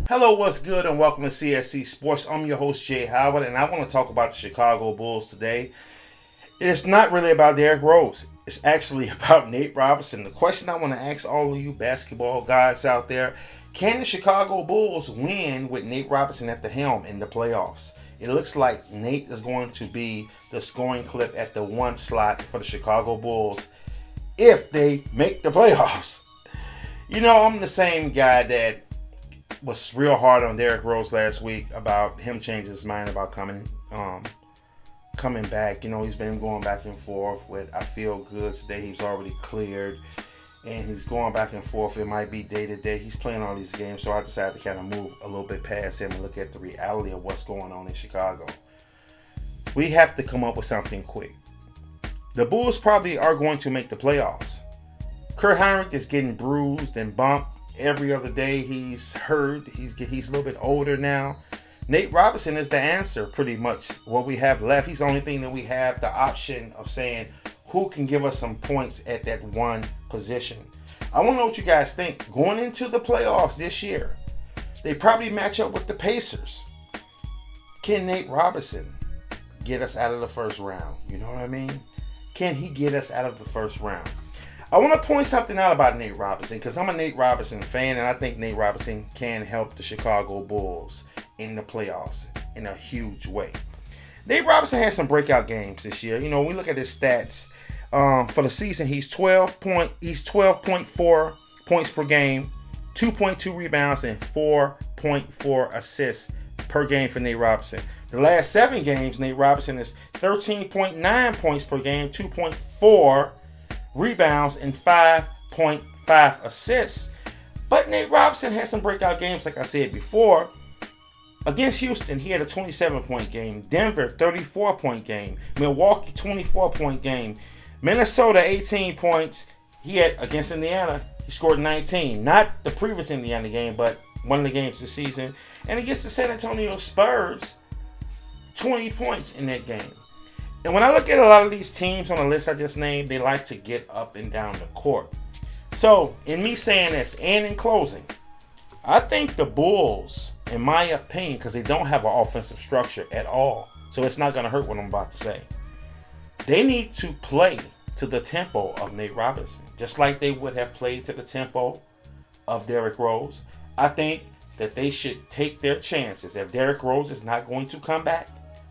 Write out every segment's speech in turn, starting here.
Hello, what's good, and welcome to CSC Sports. I'm your host, Jay Howard, and I want to talk about the Chicago Bulls today. It's not really about Derrick Rose. It's actually about Nate Robinson. The question I want to ask all of you basketball guys out there, can the Chicago Bulls win with Nate Robinson at the helm in the playoffs? It looks like Nate is going to be the scoring clip at the one slot for the Chicago Bulls if they make the playoffs. You know, I'm the same guy that was real hard on Derrick Rose last week about him changing his mind about coming back. You know, he's been going back and forth with I feel good today. He's already cleared, and he's going back and forth. It might be day to day. He's playing all these games, so I decided to kind of move a little bit past him and look at the reality of what's going on in Chicago. We have to come up with something quick. The Bulls probably are going to make the playoffs. Kurt Heinrich is getting bruised and bumped every other day. He's hurt. He's a little bit older now. Nate Robinson is the answer, pretty much what we have left. He's the only thing that we have the option of saying who can give us some points at that one position. I want to know what you guys think. Going into the playoffs this year, they probably match up with the Pacers. Can Nate Robinson get us out of the first round? You know what I mean? Can he get us out of the first round? I want to point something out about Nate Robinson because I'm a Nate Robinson fan, and I think Nate Robinson can help the Chicago Bulls in the playoffs in a huge way. Nate Robinson had some breakout games this year. You know, when we look at his stats for the season, he's 12.4 points per game, 2.2 rebounds, and 4.4 assists per game for Nate Robinson. The last 7 games, Nate Robinson is 13.9 points per game, 2.4 rebounds, and 5.5 assists. But Nate Robinson had some breakout games, like I said before. Against Houston, he had a 27-point game. Denver, 34-point game. Milwaukee, 24-point game. Minnesota, 18 points. He had against Indiana, he scored 19. Not the previous Indiana game, but one of the games this season. And against the San Antonio Spurs, 20 points in that game. And when I look at a lot of these teams on the list I just named, they like to get up and down the court. So, in me saying this, and in closing, I think the Bulls, in my opinion, because they don't have an offensive structure at all, so it's not going to hurt what I'm about to say, they need to play to the tempo of Nate Robinson, just like they would have played to the tempo of Derrick Rose. I think that they should take their chances. If Derrick Rose is not going to come back,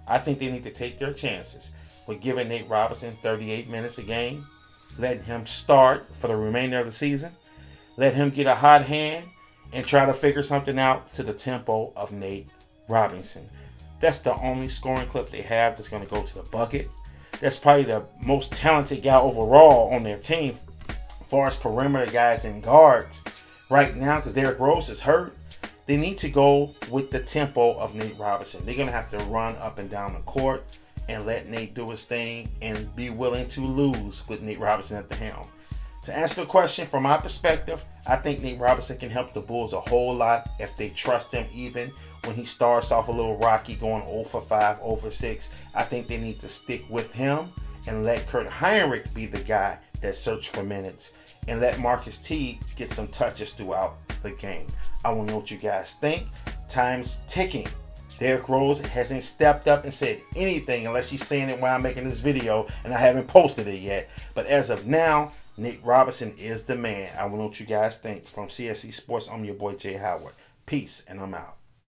I think they need to take their chances with giving Nate Robinson 38 minutes a game, letting him start for the remainder of the season, let him get a hot hand, and try to figure something out to the tempo of Nate Robinson. That's the only scoring clip they have that's going to go to the bucket. That's probably the most talented guy overall on their team as far as perimeter guys and guards right now, because Derrick Rose is hurt. They need to go with the tempo of Nate Robinson. They're going to have to run up and down the court and let Nate do his thing and be willing to lose with Nate Robinson at the helm. To answer the question, from my perspective, I think Nate Robinson can help the Bulls a whole lot if they trust him, even when he starts off a little rocky, going 0 for 5, 0 for 6. I think they need to stick with him and let Kurt Heinrich be the guy that searches for minutes and let Marcus Teague get some touches throughout the game. I want to know what you guys think. Time's ticking. Derrick Rose hasn't stepped up and said anything unless he's saying it while I'm making this video, and I haven't posted it yet. But as of now, Nate Robinson is the man. I want to know what you guys think. From CSC Sports, I'm your boy Jay Howard. Peace, and I'm out.